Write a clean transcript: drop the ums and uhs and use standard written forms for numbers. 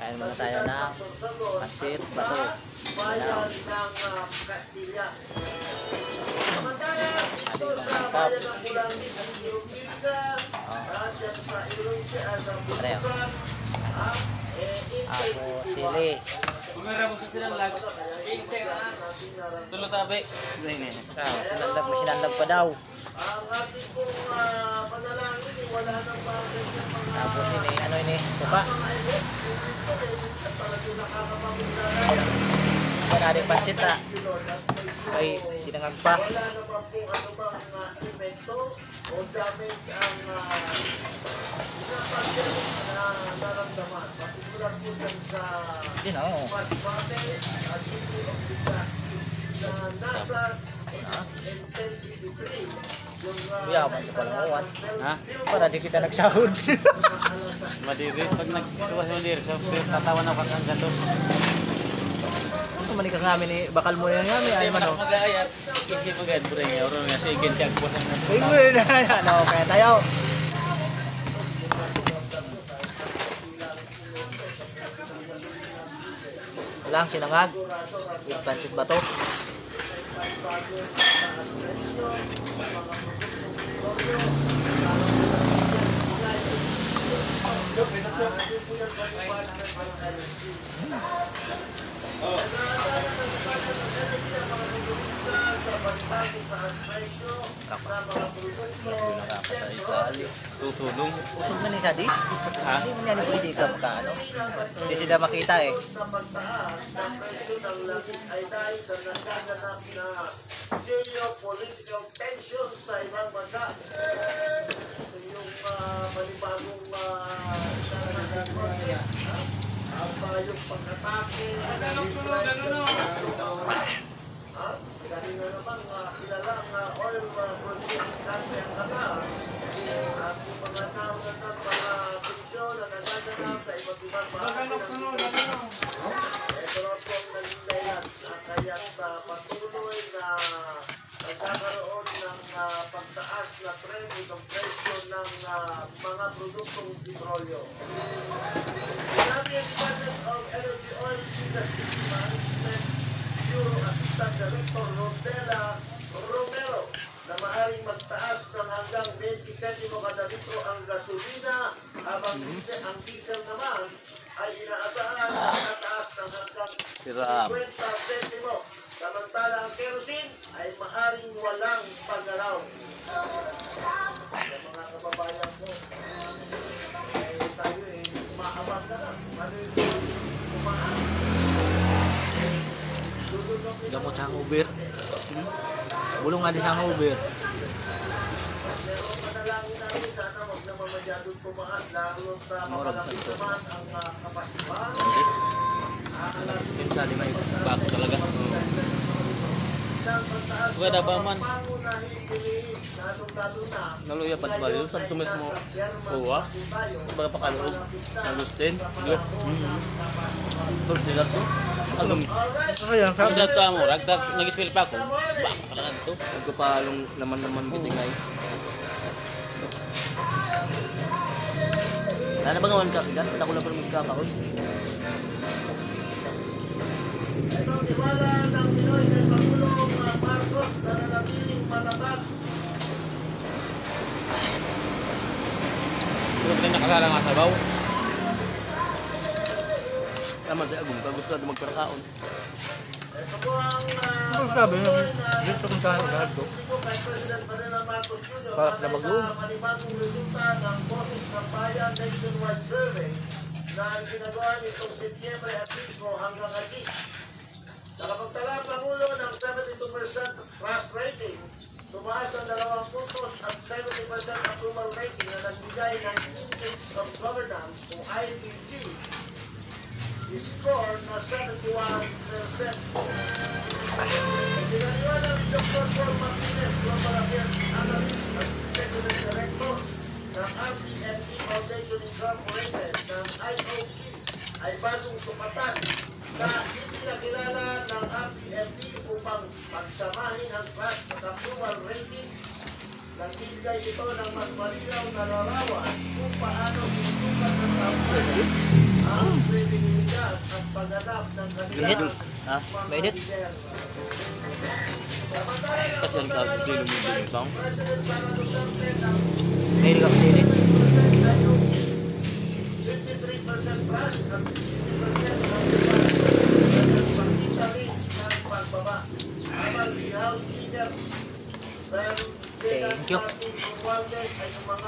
Kain muna tayo ng pansit bato. Bayan ng Castilla. Samantalang ito sa bayan ng Bulangis, ang Iloquilga, at yan sa Iloquilga, sa Butusan, Ako sili. Kumira mo sa silang lag. Tulo tabi. Sinandag mo sinandag pa daw. ang ating pong panalangin, wala nang bagay ng mga Tapos ini, ano ini? Tuka. Wala rin pansit ha. Ay, sinangag pa. Wala naman po ano bang epekto o damage ang pinapagyan na naramdaman. Particular po dyan sa Yun o. mas mate, city of the gas na nasa intensity 3. Yaman ko pala uwan. Ha? Para di kita nagsahod. Madiri. Pag nagtuwas mo diri, so tatawa na kakang gato. Ano man ka ngamin ni bakal mo yan ngamin. Ay man o. Mag-aayat. Kasi mag-aayat po rin. Oron nga siya ikintiag po sa Uy mo na yan. Ano, kaya tayo. Walang sinangag. With pansit bato. Tusulong. Usog na ni Sadi. Ha? Hindi mo niya ni pwede ka magkaano. Hindi sila makita eh. Sa pagtaas ng presyo ng langis ay dahil sa nagkaganap na geopolitical tension sa ibang bansa. Ito yung malibagong yung pag-atake kanina naman kilalang oil producing country ang Qatar at yung mga naungan ng mga tensyon na nagaganap sa iba't ibang bahagi ng Pilipinas. Ito na po ang naging dahilan kaya't patuloy na nagkakaroon ng pagtaas na trend ng presyo ng mga produktong petrolyo. Sinabi ang Department of Energy Oil Industry Management Bureau Assistant Director Rodela Romero na maaaring magtaas ng hanggang 20 sentimo kada litro ang gasolina habang ang diesel naman ay inaasahan na mataas ng hanggang 50 sentimo. Samantala ang kerosene ay maaaring walang paggalaw. Mga kababayan ko, tayo maabang na lang. Ano yung umaas? Gamot sa Uber. Bulong nga din sa Uber. Pero manalangin namin sana huwag naman masyadong tumaas. Lalo na mapalapit naman ang kapasipan. Pinsa di may bako talaga. Wala pa man. Naluya pa ba yun? Saan tumis mo? Uwa? Baga pa kaloob? Nalustin? Good. Ito, sila to? Anong? Ayan, Kung dito mo, ragdag, nag-spell pa ako. Bako talaga ito. Nagkapalong naman bitingay. Wala na ba ngawan ka? Wala ko lang pa magkakahon. Ito ang tiwala ng Pinoy kay Pangulong Marcos na nanatiling matatag. Pero pinag nakasala nga sa baw. Tama sa agong ka. Gusto na magkarakaon. Ito po ang sabi niya? patuloy na Gusto kong saan lahat ko. kay President Marina Marcos Jr. Para na dahil mag-uong. sa panibagong resulta ng Boses ng Bayan Nationwide Survey na isinagawa nitong Setyembre at 5 hanggang 10. Nakapagtala ang Pangulo ng 72% trust rating, tumaas ng 2 puntos at 70% approval rating na nagbigay ng Index of Governance o IDG. Score na 71%. Pinaniwala ni Dr. Paul Martinez, Global Affairs Analyst at Executive Director ng RTNP Foundation Incorporated ng IOT ay bagong sukatan na hindi nakilala ng RTNP upang pagsamahin ang trust at approval rating. Nagbibigay ito ng mas malinaw na larawan kung paano sinusukat ng ang revenue naghahanap ng Init? kanilang Ha? Mainit? leader. Kasi ang tawag sa kilo mo din bang? President Sara Duterte ng Mainit ka kasi init. 50% ay yung 53% plus at 50% ang nagpakita rin ng pagbaba. Habang si House Leader Thank you. Martin Romualdez ay yung mga